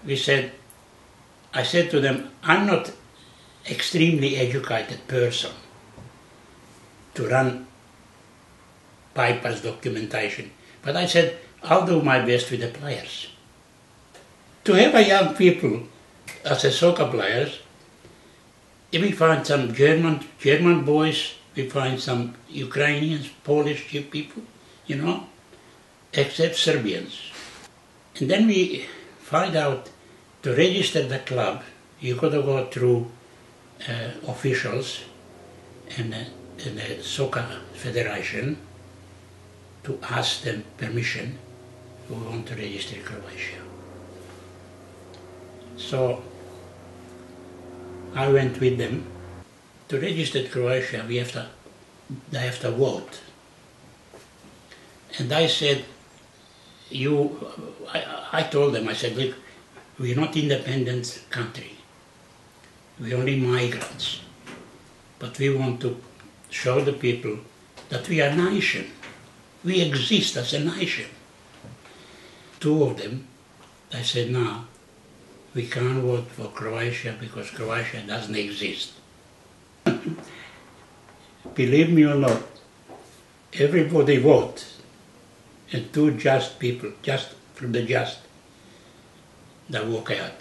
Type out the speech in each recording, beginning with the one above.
I said to them, I'm not extremely educated person to run Piper's documentation, but I said, I'll do my best with the players. To have a young people as a soccer players, if we find some German boys, we find some Ukrainians, Polish people, you know, except Serbians. And then we find out to register the club, you got to go through officials and the soccer federation to ask them permission who want to register Croatia. So I went with them. To register Croatia, they have to vote. And I said, I told them, I said, look, we're not independent country. We're only migrants. But we want to show the people that we are a nation. We exist as a nation. Two of them, I said, no, we can't vote for Croatia because Croatia doesn't exist. Believe me or not, everybody voted, and two just people, just from the just, they walk out.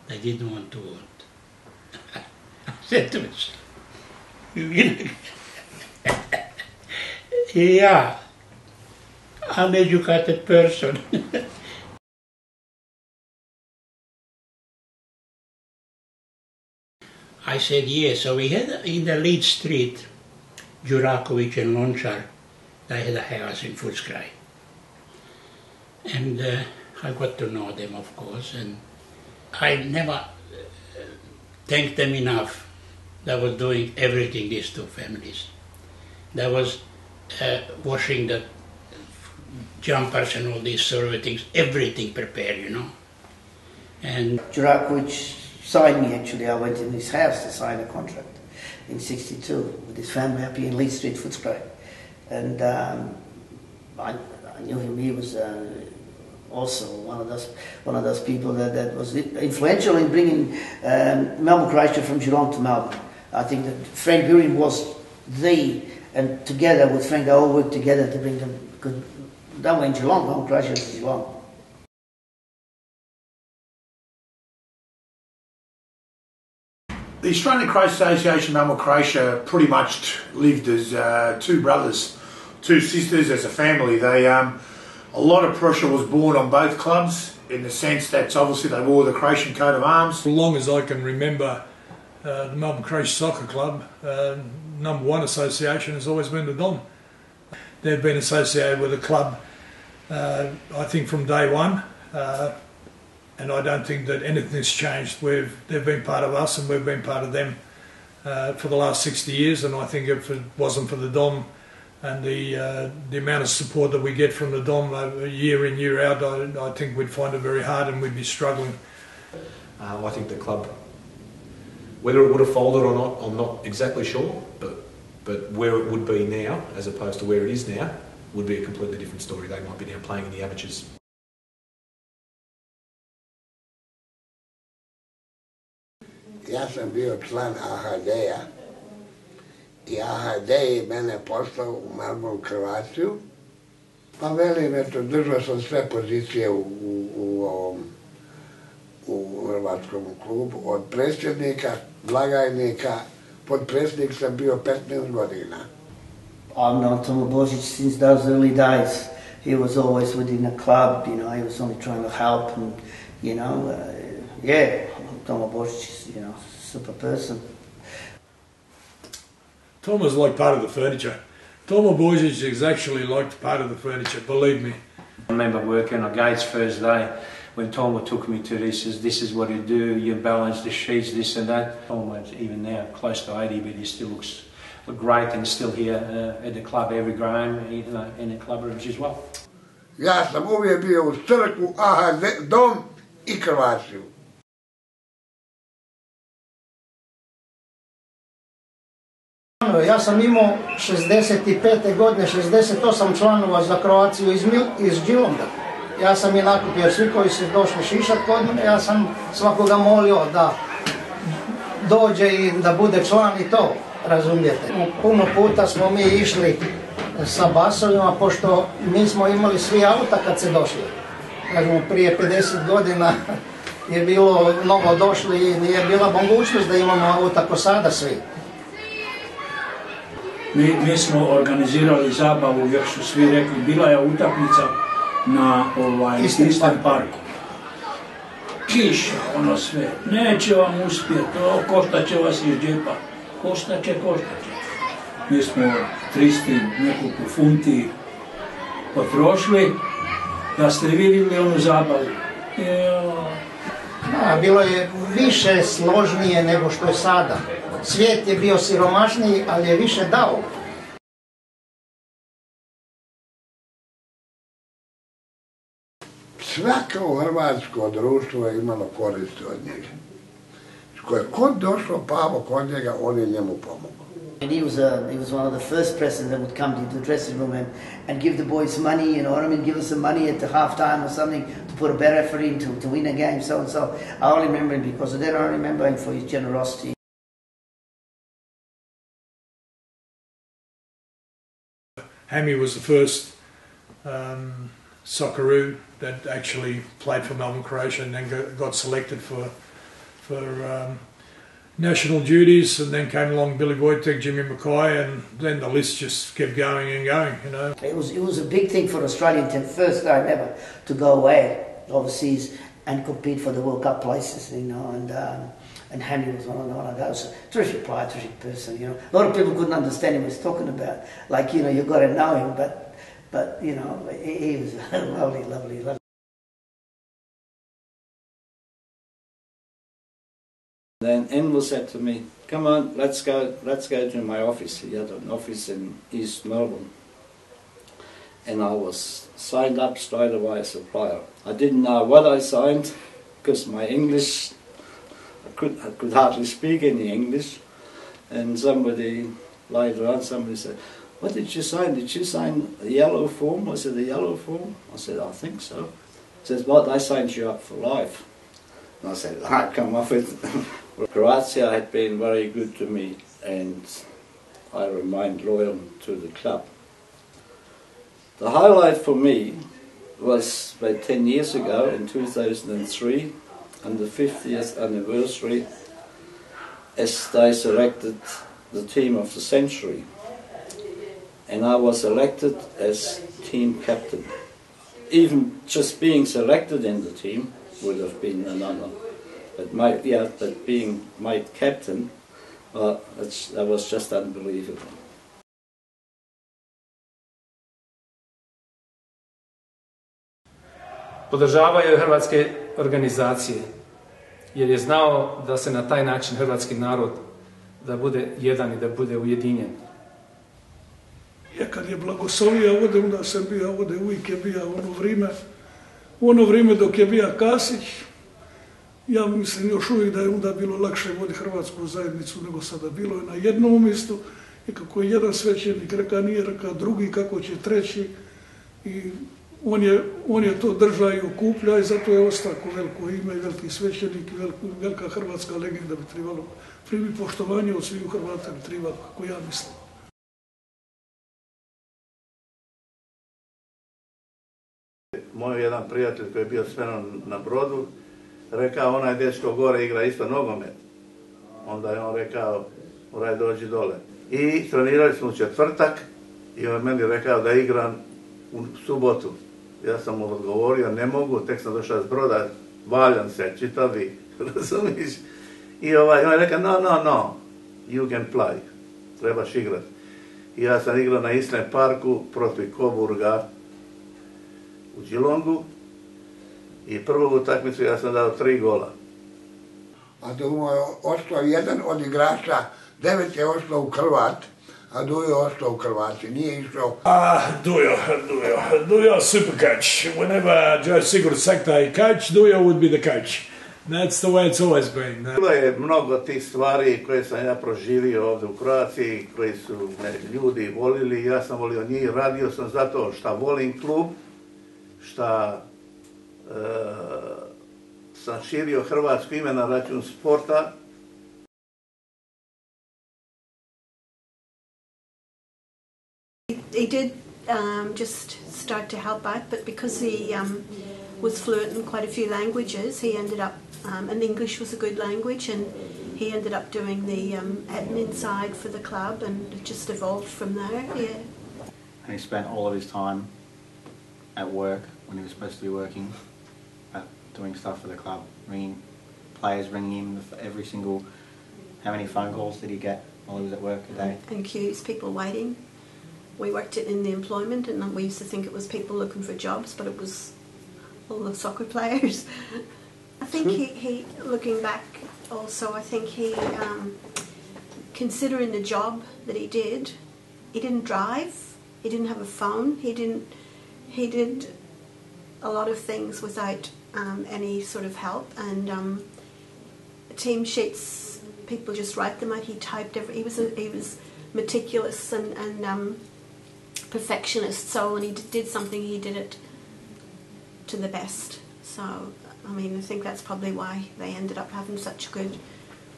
They didn't want to vote. I said to myself, yeah, uneducated person. I said, yes. So we had in the lead street, Jurakovic and Lončar, they had a house in Footscray. And I got to know them, of course, and I never thanked them enough. They were doing everything, these two families. They was washing the jumpers and all these sort of things, everything prepared, you know. And Jurakovic signed me, actually. I went in his house to sign a contract in '62 with his family up here in Lee Street, Footscray. And I knew him. He was also one of those people that was influential in bringing Melbourne Croatia from Geelong to Melbourne. I think that Frank Burin was and together with Frank, they all worked together to bring them, because they were in Geelong, Melbourne Croatia was in Geelong. The Australian Croatia Association, Melbourne Croatia, pretty much lived as two brothers, two sisters, as a family. They, a lot of pressure was born on both clubs, in the sense that obviously they wore the Croatian coat of arms. As long as I can remember, the Melbourne Croatia Soccer Club, number one association has always been the Dom. They've been associated with the club, I think, from day one. And I don't think that anything's changed. They've been part of us and we've been part of them for the last 60 years. And I think if it wasn't for the Dom and the amount of support that we get from the Dom year in, year out, I think we'd find it very hard and we'd be struggling. I think the club, whether it would have folded or not, I'm not exactly sure, but where it would be now, as opposed to where it is now, would be a completely different story. They might be now playing in the amateurs. Ja sam bio član AHD-a i AHD je mene poslao u Melbourne Croatiu. Pa velim, eto, držao sam sve pozicije u hrvatskom klubu, od predsjednika, blagajnika, podpredsjednik sam bio 15 godina. I've known Tomo Božić since those early days. He was always within the club, you know, he was only trying to help and, you know, yeah, Tomo Božić is, you know, super person. Tomo's like part of the furniture. Tomo Božić is actually like part of the furniture, believe me. I remember working on Gates' first day when Tomo took me to this, this is what you do, you balance the sheets, this and that. Tomo's even now close to 80, but he still looks great and still here at the club every game, you know, in the club rooms as well. Ja sam uvijek bio uz crkvu, AHD, Dom i Croaciju. Ja sam imao 65. godine 68 članova za Croaciju iz Geelonga. Ja sam i nakupio svi koji su došli šišat kod mene, ja sam svakoga molio da dođe i da bude član i to, razumijete. Puno puta smo mi išli sa basovima, pošto nismo imali svi auta kad se došli. Kažemo, prije 50 godina je bilo mnogo došli i nije bila mogućnost da imamo auta ko sada svi. Mi smo organizirali zabavu, jer su svi rekli, bila je utakmica na Essendon parku. Kiša, ono sve, neće vam uspjeti, koštat će vas iz džepa, koštat će. Mi smo 300 nekoliko funti potrošili, da ste vidjeli onu zabavu. Bilo je više složnije nego što je sada. Svijet je bio siromašniji, ali je više dao. Svako hrvatsko društvo je imalo koristi od njega. Ko je kod došlo Pavo kod njega, on je njemu pomogao. And he was one of the first presidents that would come to the dressing room and give the boys money, you know what I mean, give us some money at the half-time or something to put a bet effort in to win a game, so and so. I only remember him because of that. I remember him for his generosity. Hammy was the first Socceroo that actually played for Melbourne Croatia and then got selected for national duties, and then came along Billy Wojtek, Jimmy Mackay, and then the list just kept going and going, you know. It was a big thing for Australian team, first time ever to go away overseas and compete for the World Cup places, you know, and Hammy was one of those. Terrific player, terrific person, you know. A lot of people couldn't understand him, what he was talking about. Like, you know, you've got to know him, but you know, he was lovely. Then Enver said to me, "Come on, let's go to my office." He had an office in East Melbourne. And I was signed up straight away as a player. I didn't know what I signed, because my English, I could hardly speak any English. And somebody, later on, somebody said, "What did you sign? Did you sign a yellow form? Was it a yellow form?" I said, "I think so." He says, "Well, I signed you up for life." And I said, "I come off it." Croatia had been very good to me, and I remained loyal to the club. The highlight for me was about 10 years ago in 2003, on the 50th anniversary, as they selected the team of the century. And I was elected as team captain. Even just being selected in the team would have been an honor. But being made captain, that was just unbelievable. Podržavao je hrvatske organizacije, jer je znao da se na taj način hrvatski narod da bude jedan i da bude ujedinjen. Ja kad je blagoslovio ovdje, onda sam bio ovdje, uvijek je bio ono vrijeme dok je bio Kasić. Ja mislim još uvijek da je onda bilo lakše voditi hrvatsku zajednicu nego sada. Bilo je na jednom mjestu i kako je jedan svećenik rekao, nije rekao drugi, kako će treći. I on je to držao i okuplja i zato je ostao veliko ime i veliki svećenik i velika hrvatska legenda bi trebalo primiti poštovanje od svih Hrvata bi trebalo, kako ja mislim. Moj jedan prijatelj koji je bio s menom na brodu rekao, onaj dečko gore igra isto nogomet. Onda je on rekao, moraj dođi dole. I trenirali smo u četvrtak i on meni rekao da igram u subotu. Ja sam mu odgovorio, ne mogu, tek sam došao s broda, valjam se, čitavi, razumiš? I on je rekao, no, you can play, trebaš igrati. I ja sam igrao na Essendon parku protiv Coburga u Geelongu i prvu utakmicu ja sam dao 3 gola. A Dumo je ostao jedan od igrača, 9 je ostao u Hrvat, a Dujo je ostao u Hrvati, nije išao. Dujo super coach. Whenever Joe Sigurd sacked a coach, Dujo would be the coach. That's the way it's always been. Bilo je mnogo tih stvari koje sam ja proživio ovdje u Croaciji, koji su me ljudi volili, ja sam volio njih, radio sam zato šta volim klub, šta sam širio hrvatsko ime na račun sporta. He did just start to help out, but because he was fluent in quite a few languages, he ended up, and English was a good language, and he ended up doing the admin side for the club, and it just evolved from there, yeah. And he spent all of his time at work when he was supposed to be working, doing stuff for the club, ringing players, ringing him every single, how many phone calls did he get while he was at work a day? And queues, people waiting. We worked in the employment, and we used to think it was people looking for jobs, but it was all the soccer players. I think he looking back also, I think he, considering the job that he didn't drive, he didn't have a phone, he did a lot of things without any sort of help, and team sheets, people just write them out. He typed he was meticulous and perfectionist. So when he did something, he did it to the best. So I mean, I think that's probably why they ended up having such good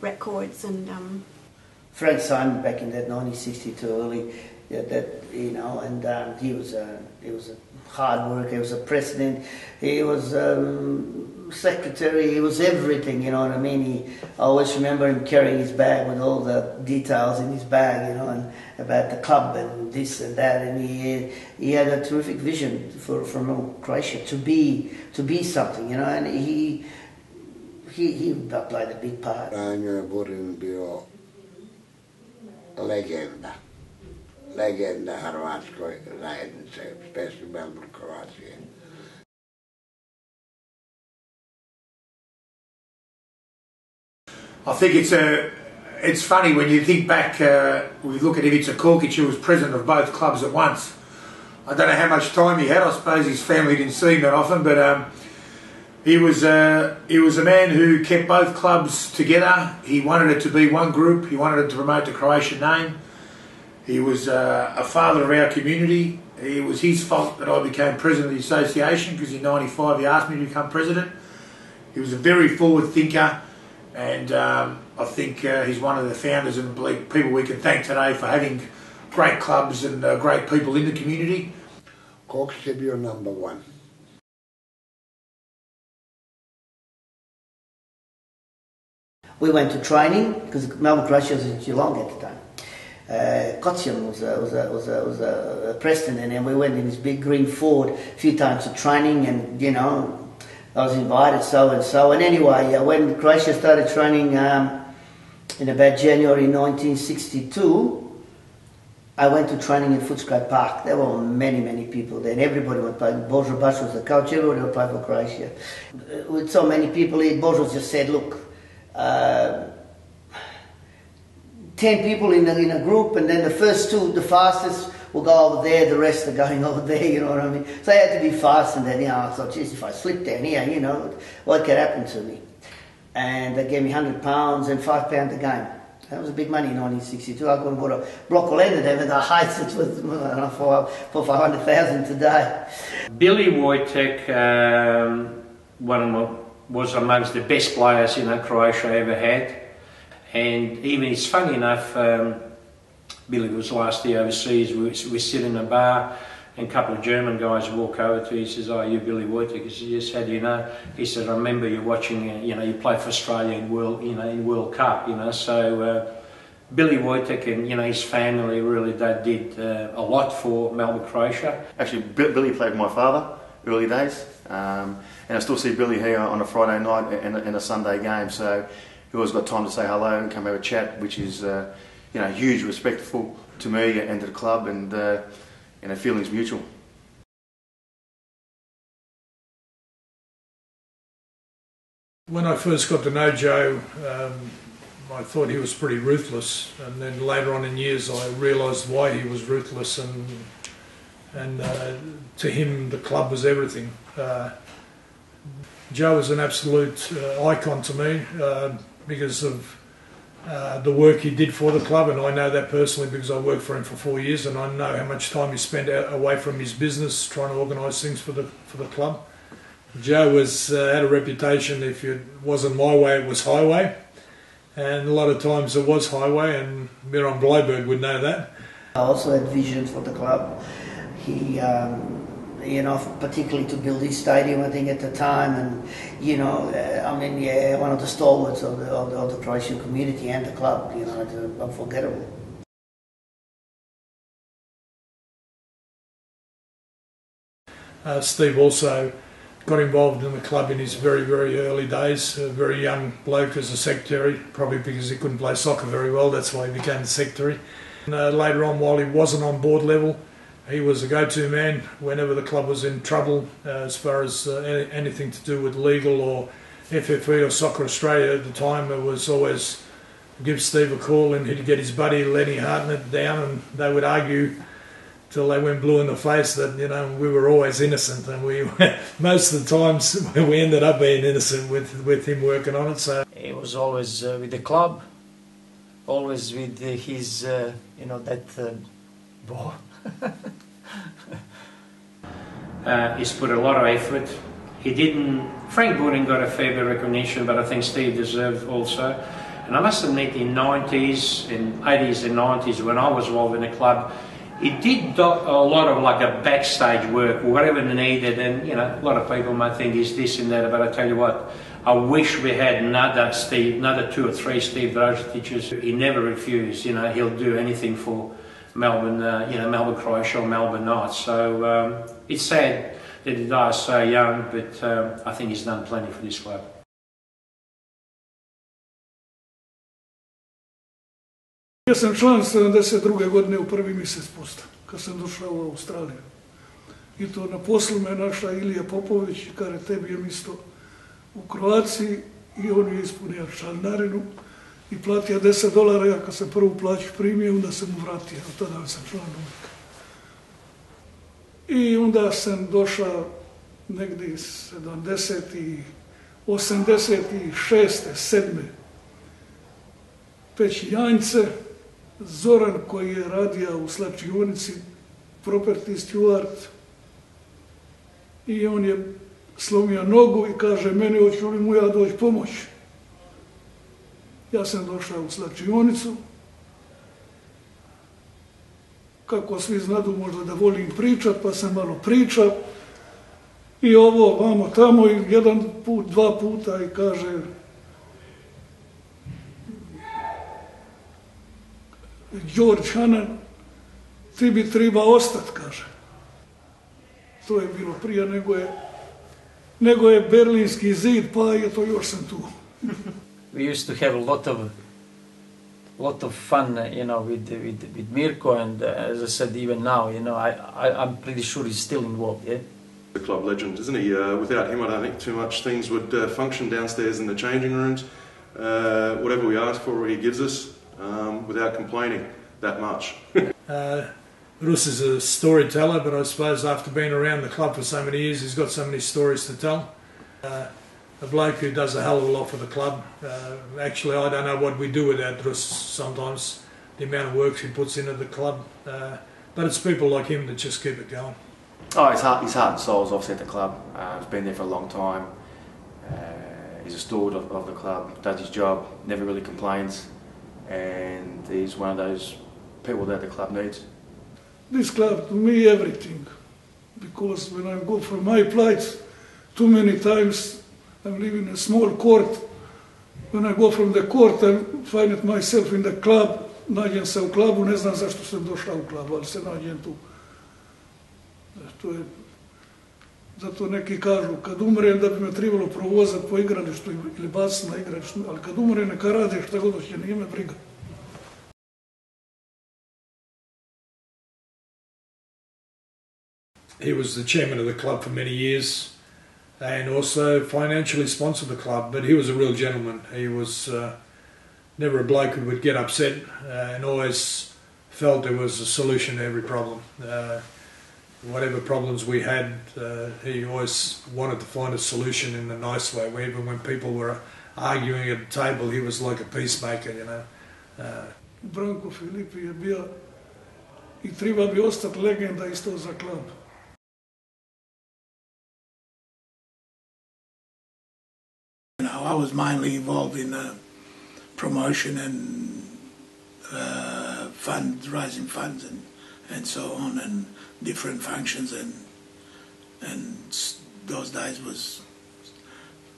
records. And Frank signed back in that 1962 early. That you know, and he was a hard worker. He was a president. He was secretary. He was everything. You know what I mean? I always remember him carrying his bag with all the details in his bag. You know, and about the club and this and that. And he had a terrific vision for Melbourne Croatia to be something. You know, and he played a big part. Burin bio legenda hrvatskoj zajednice, especially Melbourne Croatia. I think it's funny when you think back, we look at Ivica Korkic, who was president of both clubs at once. I don't know how much time he had. I suppose his family didn't see him that often, but he was a man who kept both clubs together. He wanted it to be one group. He wanted it to promote the Croatian name. He was a father of our community. It was his fault that I became president of the association, because in '95 he asked me to become president. He was a very forward thinker, and I think he's one of the founders and people we can thank today for having great clubs and great people in the community. Korkic je bio number one. We went to training because Melbourne Croatia was in Geelong at the time. Kocian was a president, and we went in this big green Ford a few times to training, and you know, I was invited so and so. And anyway, when Croatia started training in about January 1962, I went to training in Footscray Park. There were many people there, and everybody would play. Božo Baš was the coach, everybody would play for Croatia. With so many people here, Božo just said, look, 10 people in a group, and then the first two, the fastest, will go over there, the rest are going over there, you know what I mean? So I had to be fast, and then, you know, I thought, geez, if I slip down here, you know, what could happen to me? And they gave me £100 and £5 a game. That was big money in 1962. I couldn't put a block of land at the heights. It was, I don't know, for 500,000 today. Billy Wojtek was amongst the best players Croatia ever had. And even, it's funny enough, Billy was last year overseas, we sit in a bar, and a couple of German guys walk over to him. He says, "Oh, you're Billy Wojtek." He says, "Yes, how do you know?" He said, "I remember you watching, you play for Australia in World Cup, So Billy Wojtek and, his family really did a lot for Melbourne Croatia. Actually, Billy played with my father early days, and I still see Billy here on a Friday night and a Sunday game, so he always got time to say hello and come have a chat, which is, huge respectful to me and to the club, and feelings mutual. When I first got to know Joe, I thought he was pretty ruthless, and then later on in years I realised why he was ruthless, and to him the club was everything. Joe is an absolute icon to me because of the work he did for the club, and I know that personally because I worked for him for 4 years, and I know how much time he spent away from his business trying to organise things for the club. Joe had a reputation, if it wasn't my way, it was highway. And a lot of times it was highway, and Miron Bleiberg would know that. I also had vision for the club. He, particularly to build his stadium, I think, at the time, and one of the stalwarts of the Croatian community and the club. It's unforgettable. Steve also got involved in the club in his very, very early days. A very young bloke as a secretary, probably because he couldn't play soccer very well. That's why he became the secretary. And later on, while he wasn't on board level, he was a go-to man whenever the club was in trouble, as far as anything to do with legal or FFE or Soccer Australia at the time. It was always give Steve a call, and he'd get his buddy Lenny Hartnett down, and they would argue till they went blue in the face that we were always innocent, and we most of the times we ended up being innocent with him working on it. So he was always with the club, always with his ball. He's put a lot of effort. Frank Booning got a fair bit of recognition, but I think Steve deserved also. And I must admit, in 80s and 90s, when I was involved in the club, he did a lot of a backstage work, whatever needed, and a lot of people might think he's this and that, but I tell you what, I wish we had another 2 or 3 Steve Drozic's. He never refused, he'll do anything for Melbourne, Melbourne Croatia or Melbourne Knights. So it's sad that he died so young, but I think he's done plenty for this club. Ja sam član 72. godine u prvi mjesec posta, kad sam došao u Australiju. I to na poslu me našla Ilija Popović i kaže, tebi je mjesto u Kroaciji, i on je ispunio članarinu i platio $10. Ja kad sam prvu plaću primio, onda sam mu vratio, od tada sam član uvijek. I onda sam došao negdje 70. 86. 7. Peći janjce, Zoran koji je radio u slačionici, property steward, i on je slomio nogu i kaže, meni hoću li mu ja doći pomoć. Ja sam došao u slačionicu, kako svi znadu možda da volim pričat, pa sam malo pričao, i ovo, vamo, tamo, i jedan put, 2 puta, i kaže, George Hanan, ti bi treba ostat, kaže. To je bilo prije nego je Berlinski zid, pa je to još sam tu. We used to have a lot of fun, with Mirko, and as I said, even now, I'm pretty sure he's still involved, yeah? The club legend, isn't he? Without him, I don't think too much things would function downstairs in the changing rooms. Whatever we ask for, he gives us, without complaining that much. Rus is a storyteller, but I suppose after being around the club for so many years, he's got so many stories to tell. A bloke who does a hell of a lot for the club. Actually, I don't know what we do without Rus sometimes, the amount of work he puts into the club. But it's people like him that just keep it going. Oh, his heart and soul is obviously at the club. He's been there for a long time. He's a steward of the club, does his job, never really complains, and he's one of those people that the club needs. This club, to me, everything. Because when I go for my flights, too many times I'm living in a small court. When I go from the court, I find myself in the club. Nađem se u klubu, ne znam zašto sam došao u klub, ali se nađem tu. Zato neki kažu, kad umrem da bi me trebalo provozati po igralištu ili baciti na igralištu, ali kad umrem neka rade šta god hoće, nije me briga. He was the chairman of the club for many years and also financially sponsored the club, but he was a real gentleman. He was never a bloke who would get upset and always felt there was a solution to every problem. Whatever problems we had, he always wanted to find a solution in a nice way. Even when people were arguing at the table, he was like a peacemaker, Branko Filipi je bio i treba bi ostati legenda isto za klub. I was mainly involved in promotion and raising funds and so on, and different functions, and those days was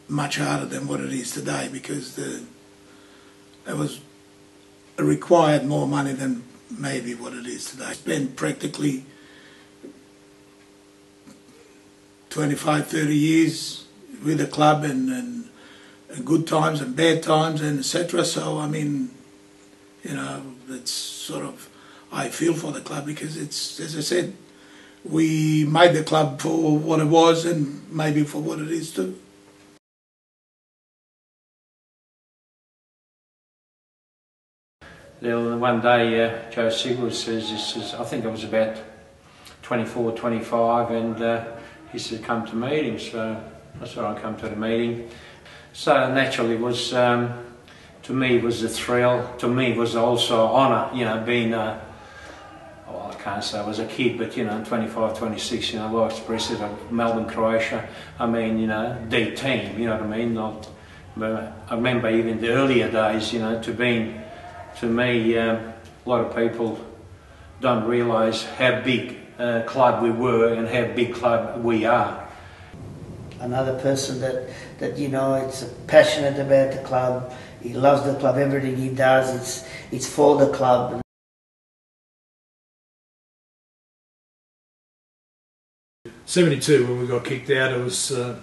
much harder than what it is today, because it was required more money than maybe what it is today. I spent practically 25, 30 years with the club, and good times and bad times and etc. So I mean, you know, that's sort of, I feel for the club, because it's, as I said, we made the club for what it was and maybe for what it is too. One day Joe Sigler says, I think I was about 24, 25, and he said, come to meetings. So I said, I come to the meeting. So naturally, was to me was a thrill. To me was also honour, you know, being well, I can't say I was a kid, but you know, 25, 26, you know, vice president of Melbourne Croatia. I mean, you know, the team, you know what I mean. I remember even the earlier days, you know, to me, a lot of people don't realise how big club we were and how big club we are. Another person that you know, it's passionate about the club. He loves the club. Everything he does, it's for the club. 72, when we got kicked out, it was a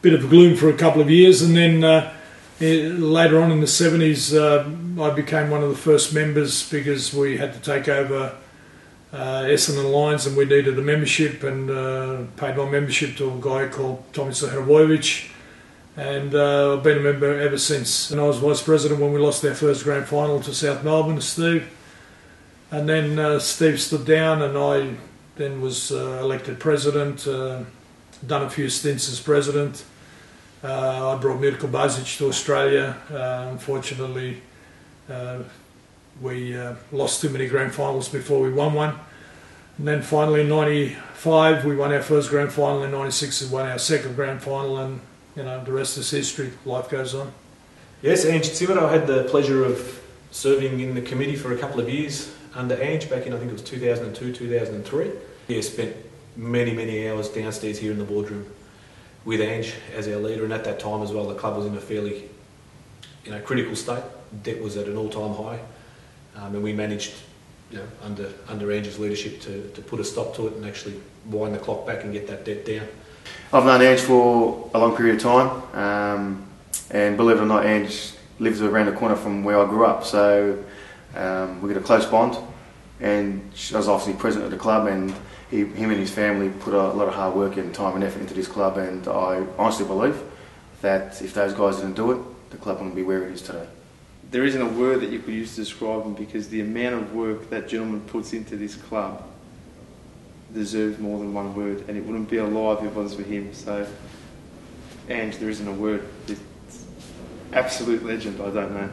bit of a gloom for a couple of years, and then later on in the 70s, I became one of the first members, because we had to take over Essendon Lions, and we needed a membership, and paid my membership to a guy called Tomislav Hrvojevic, and I've been a member ever since. And I was vice president when we lost our first grand final to South Melbourne to Steve, and then Steve stood down, and I then was elected president, done a few stints as president. I brought Mirko Bazic to Australia. Unfortunately, we lost too many grand finals before we won one. And then finally in 95 we won our first grand final, in 96 we won our second grand final, and you know, the rest is history. Life goes on. Yes, Ange Zimmer, I had the pleasure of serving in the committee for a couple of years under Ange back in, I think it was 2002, 2003. Yeah, spent many hours downstairs here in the boardroom with Ange as our leader, and at that time as well the club was in a fairly, you know, critical state. Debt was at an all-time high, and we managed, you know, under Ange's leadership to put a stop to it and actually wind the clock back and get that debt down. I've known Ange for a long period of time, and believe it or not, Ange lives around the corner from where I grew up, so we got a close bond, and I was obviously president of the club, and him and his family put a lot of hard work and time and effort into this club, and I honestly believe that if those guys didn't do it, the club wouldn't be where it is today. There isn't a word that you could use to describe him, because the amount of work that gentleman puts into this club deserves more than one word, and it wouldn't be alive if it was for him. So, Ange, there isn't a word. It's absolute legend, I don't know.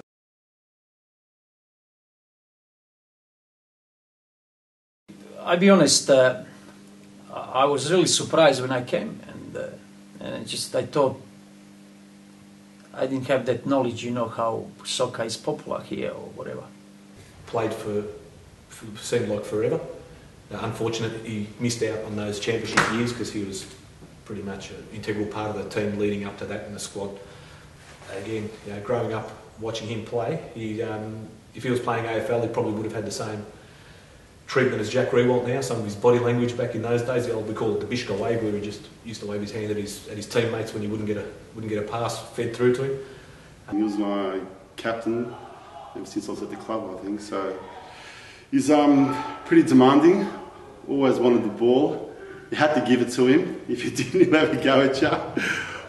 I'll be honest, I was really surprised when I came, and I thought I didn't have that knowledge, you know, how soccer is popular here or whatever. Played for seemed like forever. Unfortunately, he missed out on those championship years because he was pretty much an integral part of the team leading up to that in the squad. Again, you know, growing up watching him play, if he was playing AFL, he probably would have had the same treatment as Jack Rewalt now. Some of his body language back in those days, we call it the Bishka wave, where he just used to wave his hand at his teammates when he wouldn't get a pass fed through to him. He was my captain ever since I was at the club, I think. So he's pretty demanding. Always wanted the ball. You had to give it to him. If you didn't, he'd have a go at you,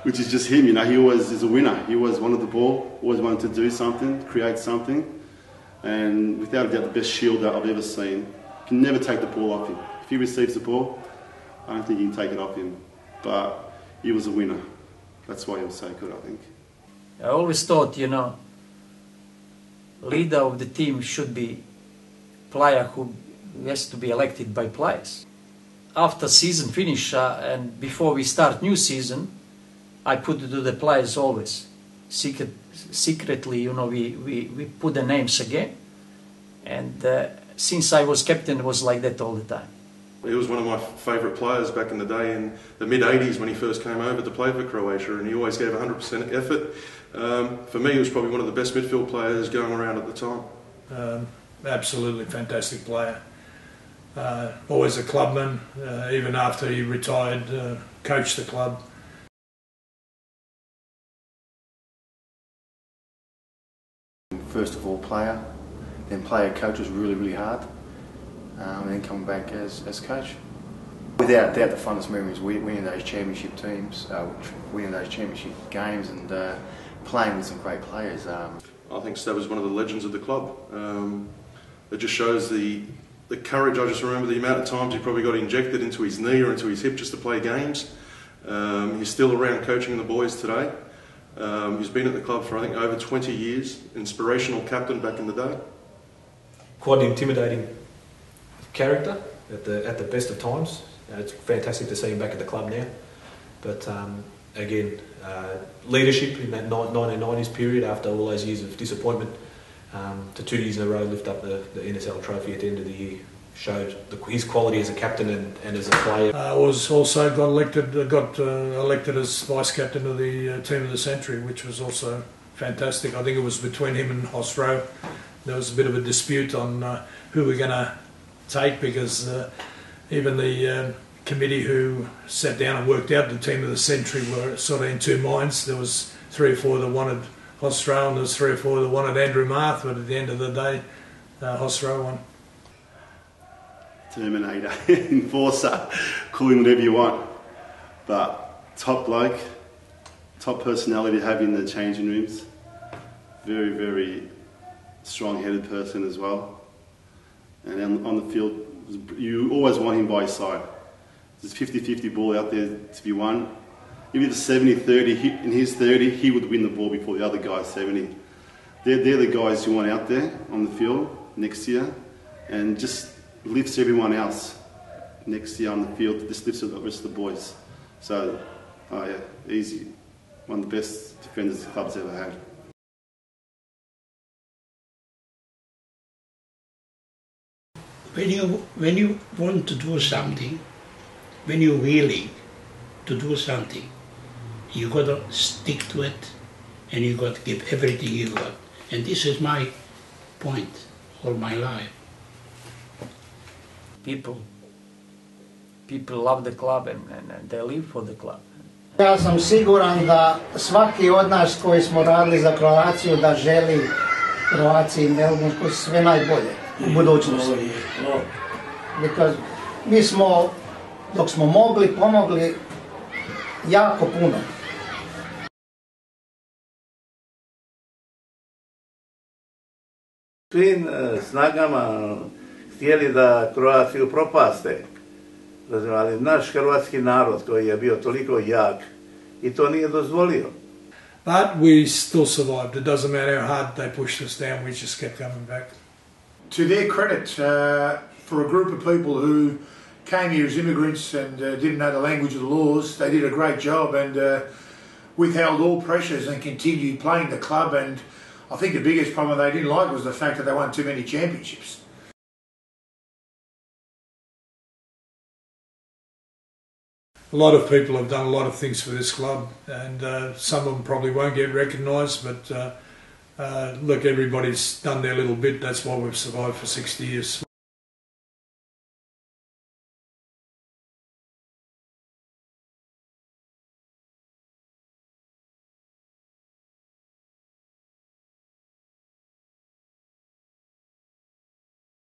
which is just him. You know, he always is a winner. He always wanted the ball. Always wanted to do something, create something, and without a doubt, the best shielder I've ever seen. You can never take the ball off him. If he receives the ball, I don't think you can take it off him. But he was a winner. That's why he was so good, I think. I always thought, you know, leader of the team should be player who has to be elected by players. After season finish and before we start new season, I put it to the players always. secretly, you know, we put the names again. And since I was captain, it was like that all the time. He was one of my favourite players back in the day in the mid-80s when he first came over to play for Croatia, and he always gave 100% effort. For me, he was probably one of the best midfield players going around at the time. Absolutely fantastic player. Always a clubman, even after he retired, coached the club. First of all, player, then player coach was really, really hard, and then coming back as coach. Without doubt, the funnest memories winning those championship teams, winning those championship games, and playing with some great players. I think Stab was one of the legends of the club. It just shows the courage. I just remember the amount of times he probably got injected into his knee or into his hip just to play games. He's still around coaching the boys today. He's been at the club for I think over 20 years, inspirational captain back in the day. Quite an intimidating character at the best of times. It's fantastic to see him back at the club now. But again, leadership in that 1990s period after all those years of disappointment, to 2 years in a row lift up the NSL trophy at the end of the year showed his quality as a captain and as a player. Was also got elected as vice captain of the team of the century, which was also fantastic. I think it was between him and Hosrow. There was a bit of a dispute on who we're going to take, because even the committee who sat down and worked out the team of the century were sort of in two minds. There was 3 or 4 that wanted Hosrow, and there was 3 or 4 that wanted Andrew Marth, but at the end of the day, Hosrow won. Terminator, enforcer, call him whatever you want, but top bloke, top personality to have in the changing rooms, very, very strong-headed person as well, and on the field, you always want him by your side. There's 50-50 ball out there to be won. If it's 70-30, in his 30, he would win the ball before the other guy's 70. They're the guys you want out there on the field next year, and just lifts everyone else next year on the field, just lifts the rest of the boys. So, oh yeah, easy. One of the best defenders the club's ever had. When you want to do something, when you're willing to do something, you got to stick to it, and you got to give everything you got. And this is my point all my life. People love the club and they live for the club. Ja sam siguran da svaki od nas koji smo radili za Kroaciju da želi Kroaciji i Melbourne sve najbolje u budućnosti. Because mi smo, dok smo mogli, pomogli jako puno. Svim snagama htjeli da Kroaciju propaste, ali naš hrvatski narod koji je bio toliko jak i to nije dozvolio. But we still survived. It doesn't matter how hard they pushed us down, we just kept coming back. To their credit, for a group of people who came here as immigrants and didn't know the language of the laws, they did a great job and withheld all pressures and continued playing the club. And I think the biggest problem they didn't like was the fact that they won too many championships. A lot of people have done a lot of things for this club, and some of them probably won't get recognised, but look, everybody's done their little bit. That's why we've survived for 60 years.